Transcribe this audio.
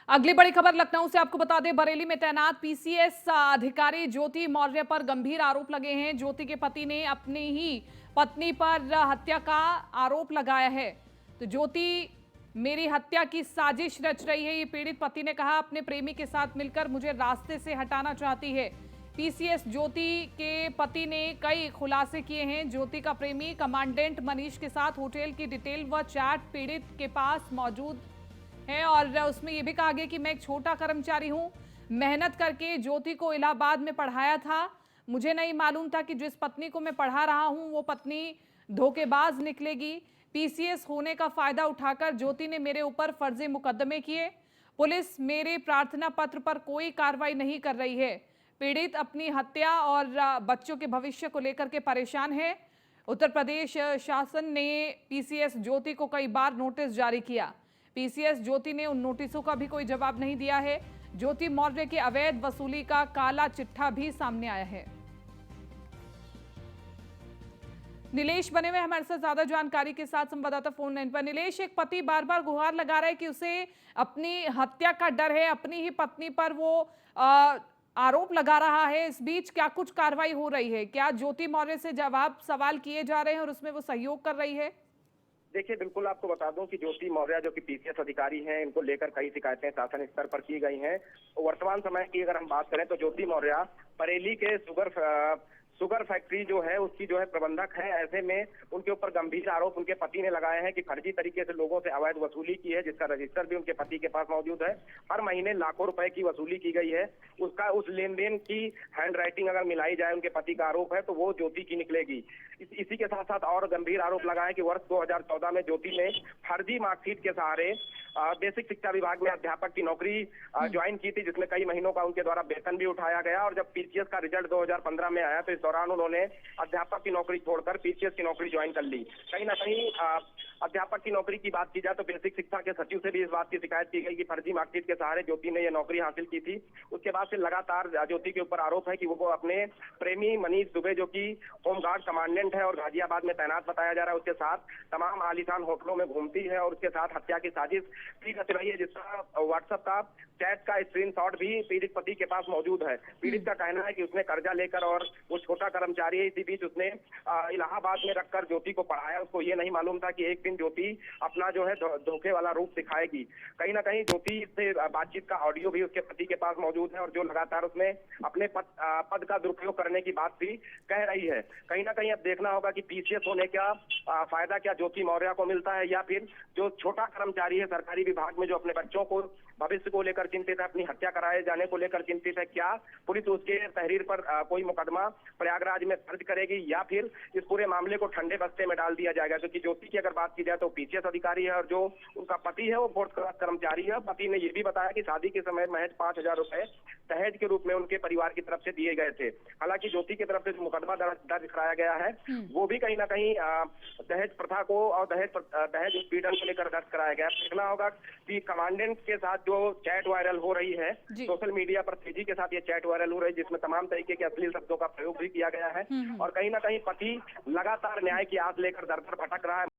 अगली बड़ी खबर लखनऊ से आपको बता दें, बरेली में तैनात पीसीएस अधिकारी ज्योति मौर्य पर गंभीर आरोप लगे हैं। ज्योति के पति ने अपनी ही पत्नी पर हत्या का आरोप लगाया है। तो ज्योति मेरी हत्या की साजिश रच रही है, ये पीड़ित पति ने कहा। अपने प्रेमी के साथ मिलकर मुझे रास्ते से हटाना चाहती है। पीसीएस ज्योति के पति ने कई खुलासे किए हैं। ज्योति का प्रेमी कमांडेंट मनीष के साथ होटल की डिटेल व चैट पीड़ित के पास मौजूद है और उसमें यह भी कहा गया कि मैं एक छोटा कर्मचारी हूं, मेहनत करके ज्योति को इलाहाबाद में पढ़ाया था। मुझे नहीं मालूम था कि जिस पत्नी को मैं पढ़ा रहा हूं वो पत्नी धोखेबाज निकलेगी। पीसीएस होने का फायदा उठाकर ज्योति ने मेरे ऊपर फर्जी मुकदमे किए। पुलिस मेरे प्रार्थना पत्र पर कोई कार्रवाई नहीं कर रही है। पीड़ित अपनी हत्या और बच्चों के भविष्य को लेकर के परेशान है। उत्तर प्रदेश शासन ने पीसीएस ज्योति को कई बार नोटिस जारी किया। पीसीएस ज्योति ने उन नोटिसों का भी कोई जवाब नहीं दिया है। ज्योति मौर्य की अवैध वसूली का काला चिट्ठा भी सामने आया है। नीलेश बने हुए हमारे साथ ज्यादा जानकारी के साथ संवाददाता फोन लाइन पर। नीलेश, एक पति बार बार गुहार लगा रहा है कि उसे अपनी हत्या का डर है, अपनी ही पत्नी पर वो आरोप लगा रहा है। इस बीच क्या कुछ कार्रवाई हो रही है? क्या ज्योति मौर्य से जवाब सवाल किए जा रहे हैं और उसमें वो सहयोग कर रही है? देखिए, बिल्कुल आपको बता दूं कि ज्योति मौर्य जो कि पीसीएस अधिकारी हैं, इनको लेकर कई शिकायतें शासन स्तर पर की गई हैं। वर्तमान समय की अगर हम बात करें तो ज्योति मौर्य बरेली के शुगर फैक्ट्री जो है उसकी जो है प्रबंधक है। ऐसे में उनके ऊपर गंभीर आरोप उनके पति ने लगाए हैं कि फर्जी तरीके से लोगों से अवैध वसूली की है, जिसका रजिस्टर भी उनके पति के पास मौजूद है। हर महीने लाखों रुपए की वसूली की गई है। उस लेन देन की हैंड राइटिंग अगर मिलाई जाए, उनके पति का आरोप है, तो वो ज्योति की निकलेगी। इसी के साथ साथ और गंभीर आरोप लगाए कि वर्ष 2014 में ज्योति ने फर्जी मार्कशीट के सहारे बेसिक शिक्षा विभाग में अध्यापक की नौकरी ज्वाइन की थी, जिसमें कई महीनों का उनके द्वारा वेतन भी उठाया गया। और जब पीसीएस का रिजल्ट 2015 में आया तो इस दौरान उन्होंने अध्यापक की नौकरी छोड़कर पीसीएस की नौकरी ज्वाइन कर ली। कहीं ना कहीं अध्यापक की नौकरी की बात की जाए तो बेसिक शिक्षा के सचिव से भी इस बात की शिकायत की गई कि फर्जी मार्कशीट के सहारे ज्योति ने यह नौकरी हासिल की थी। उसके बाद से लगातार ज्योति के ऊपर आरोप है कि वो अपने प्रेमी मनीष दुबे, जो कि होमगार्ड कमांडेंट है और गाजियाबाद में तैनात बताया जा रहा है, उसके साथ तमाम आलीशान होटलों में घूमती है और उसके साथ हत्या की साजिश की रच रही है, जिसका व्हाट्सएप का चैट का स्क्रीनशॉट भी पीड़ित पति के पास मौजूद है। पीड़ित का कहना है कि उसने कर्जा लेकर, और वो छोटा कर्मचारी है, इसी बीच उसने इलाहाबाद में रखकर ज्योति को पढ़ाया। उसको ये नहीं मालूम था कि एक दिन ज्योति अपना जो है धोखे वाला रूप दिखाएगी। कहीं ना कहीं ज्योति से बातचीत का ऑडियो भी उसके पति के पास मौजूद है और जो लगातार उसने अपने पद का दुरुपयोग करने की बात भी कह रही है। कहीं ना कहीं अब देखना होगा कि पीसीएस होने का फायदा क्या ज्योति मौर्य को मिलता है, या फिर जो छोटा कर्मचारी है सरकारी विभाग में, जो अपने बच्चों को भविष्य को लेकर चिंतित है, अपनी हत्या कराए जाने को लेकर चिंतित है, क्या पुलिस उसके तहरीर पर कोई मुकदमा प्रयागराज में दर्ज करेगी, या फिर इस पूरे मामले को ठंडे बस्ते में डाल दिया जाएगा? क्योंकि ज्योति की अगर बात की जाए तो पीसीएस अधिकारी है और जो उनका पति है वो फोर्थ क्लास कर्मचारी है। पति ने यह भी बताया कि शादी के समय महज 5,000 रुपए दहेज के रूप में उनके परिवार की तरफ से दिए गए थे। हालांकि ज्योति की तरफ से जो मुकदमा दर्ज कराया गया है वो भी कहीं ना कहीं दहेज प्रथा को और दहेज उत्पीड़न को लेकर दर्ज कराया गया। देखना होगा कि कमांडेंट के साथ जो चैट वायरल हो रही है सोशल मीडिया पर, तेजी के साथ ये चैट वायरल हो रही है, जिसमें तमाम तरीके के अश्लील शब्दों का प्रयोग भी किया गया है। और कहीं ना कहीं पति लगातार न्याय की आस लेकर दर दर भटक रहा है।